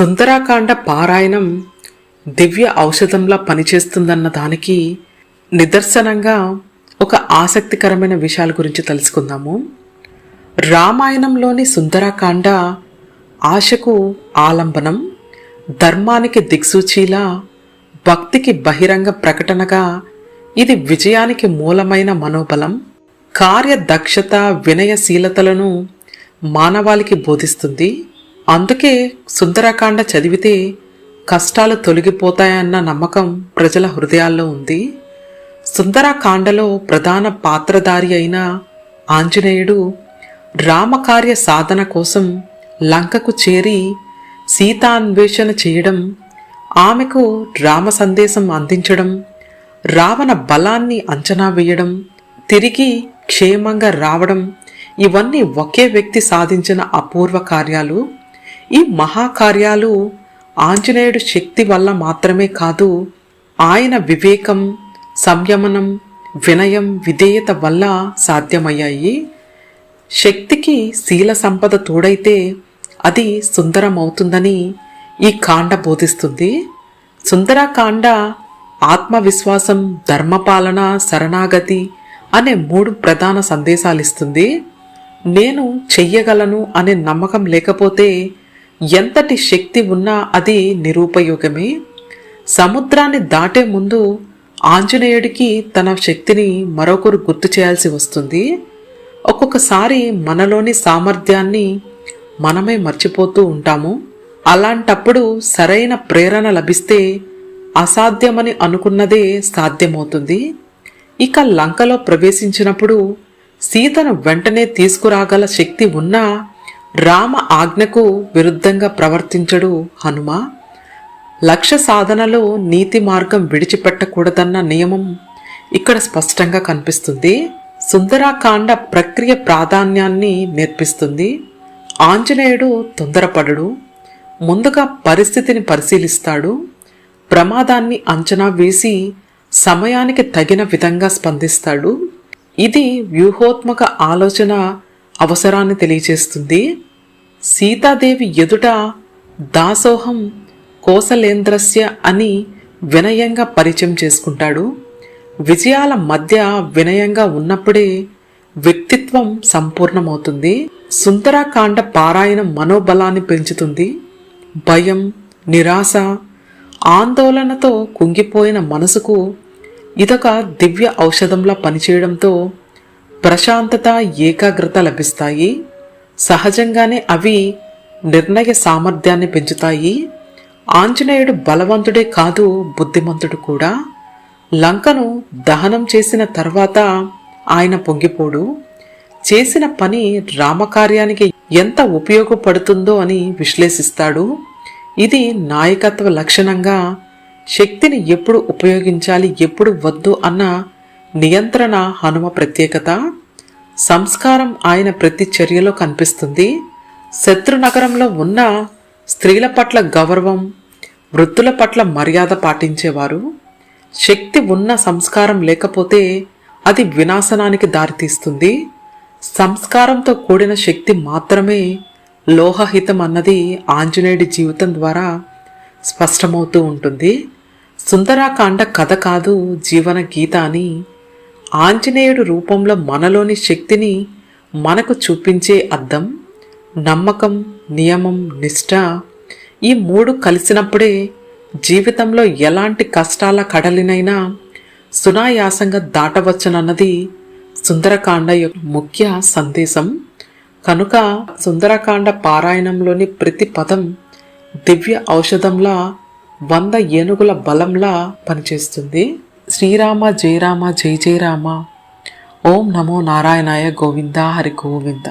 సుందరాకాండ పారాయణం దివ్య ఔషధంలా పనిచేస్తుందన్న దానికి నిదర్శనంగా ఒక ఆసక్తికరమైన విషయాల గురించి తెలుసుకుందాము. రామాయణంలోని సుందరాకాండ ఆశకు ఆలంబనం, ధర్మానికి దిక్సూచిలా, భక్తికి బహిరంగ ప్రకటనగా ఇది విజయానికి మూలమైన మనోబలం, కార్యదక్షత, వినయశీలతలను మానవాళికి బోధిస్తుంది. అందుకే సుందరకాండ చదివితే కష్టాలు తొలగిపోతాయన్న నమ్మకం ప్రజల హృదయాల్లో ఉంది. సుందరకాండలో ప్రధాన పాత్రధారి అయిన ఆంజనేయుడు రామకార్య సాధన కోసం లంకకు చేరి సీతాన్వేషణ చేయడం, ఆమెకు రామ సందేశం అందించడం, రావణ బలాన్ని అంచనా వేయడం, తిరిగి క్షేమంగా రావడం, ఇవన్నీ ఒకే వ్యక్తి సాధించిన అపూర్వ కార్యాలు. ఈ మహాకార్యాలు ఆంజనేయుడు శక్తి వల్ల మాత్రమే కాదు, ఆయన వివేకం, సంయమనం, వినయం, విధేయత వల్ల సాధ్యమయ్యాయి. శక్తికి శీల సంపద తోడైతే అది సుందరమవుతుందని ఈ కాండ బోధిస్తుంది. సుందరకాండ ఆత్మవిశ్వాసం, ధర్మపాలన, శరణాగతి అనే 3 ప్రధాన సందేశాలిస్తుంది. నేను చెయ్యగలను అనే నమ్మకం లేకపోతే ఎంతటి శక్తి ఉన్నా అది నిరుపయోగమే. సముద్రాన్ని దాటే ముందు ఆంజనేయుడికి తన శక్తిని మరొకరు గుర్తు చేయాల్సి వస్తుంది. ఒక్కొక్కసారి మనలోని సామర్థ్యాన్ని మనమే మర్చిపోతూ ఉంటాము. అలాంటప్పుడు సరైన ప్రేరణ లభిస్తే అసాధ్యమని అనుకున్నదే సాధ్యమవుతుంది. ఇక లంకలో ప్రవేశించినప్పుడు సీతను వెంటనే తీసుకురాగల శక్తి ఉన్నా రామ ఆజ్ఞకు విరుద్ధంగా ప్రవర్తించడు హనుమ. లక్ష్య సాధనలో నీతి మార్గం విడిచిపెట్టకూడదన్న నియమం ఇక్కడ స్పష్టంగా కనిపిస్తుంది. సుందరాకాండ ప్రక్రియ ప్రాధాన్యాన్ని నేర్పిస్తుంది. ఆంజనేయుడు తొందరపడడు, ముందుగా పరిస్థితిని పరిశీలిస్తాడు, ప్రమాదాన్ని అంచనా వేసి సమయానికి తగిన విధంగా స్పందిస్తాడు. ఇది వ్యూహోత్మక ఆలోచన అవసరాన్ని తెలియజేస్తుంది. సీతాదేవి ఎదుట దాసోహం కోసలేంద్రస్య అని వినయంగా పరిచయం చేసుకుంటాడు. విజయాల మధ్య వినయంగా ఉన్నప్పుడే వ్యక్తిత్వం సంపూర్ణమవుతుంది. సుందరాకాండ పారాయణం మనోబలాన్ని పెంచుతుంది. భయం, నిరాశ, ఆందోళనతో కుంగిపోయిన మనసుకు ఇదొక దివ్య ఔషధంలా పనిచేయడంతో ప్రశాంతత, ఏకాగ్రత లభిస్తాయి. సహజంగానే అవి నిర్ణయ సామర్థ్యాన్ని పెంచుతాయి. ఆంజనేయుడు బలవంతుడే కాదు, బుద్ధిమంతుడు కూడా. లంకను దహనం చేసిన తర్వాత ఆయన పొంగిపోడు. చేసిన పని రామకార్యానికి ఎంత ఉపయోగపడుతుందో అని విశ్లేషిస్తాడు. ఇది నాయకత్వ లక్షణంగా శక్తిని ఎప్పుడు ఉపయోగించాలి, ఎప్పుడు వద్దు అన్న నియంత్రణ హనుమ ప్రత్యేకత. సంస్కారం ఆయన ప్రతి చర్యలో కనిపిస్తుంది. శత్రునగరంలో ఉన్న స్త్రీల పట్ల గౌరవం, వృద్ధుల పట్ల మర్యాద పాటించేవారు. శక్తి ఉన్న సంస్కారం లేకపోతే అది వినాశనానికి దారితీస్తుంది. సంస్కారంతో కూడిన శక్తి మాత్రమే లోహహితం అన్నది ఆంజనేయుడి జీవితం ద్వారా స్పష్టమవుతూ ఉంటుంది. సుందరాకాండ కథ కాదు, జీవన గీత అని ఆంజనేయుడు రూపంలో మనలోని శక్తిని మనకు చూపించే అద్దం. నమ్మకం, నియమం, నిష్ఠ ఈ 3 కలిసినప్పుడే జీవితంలో ఎలాంటి కష్టాల కడలినైనా సునాయాసంగా దాటవచ్చునన్నది సుందరకాండ యొక్క ముఖ్య సందేశం. కనుక సుందరకాండ పారాయణంలోని ప్రతి పదం దివ్య ఔషధంలా, 100 ఏనుగుల బలంలా పనిచేస్తుంది. శ్రీరామ జయ రామ జయ జయ రామ. ఓం నమో నారాయణాయ. గోవింద హరి గోవింద.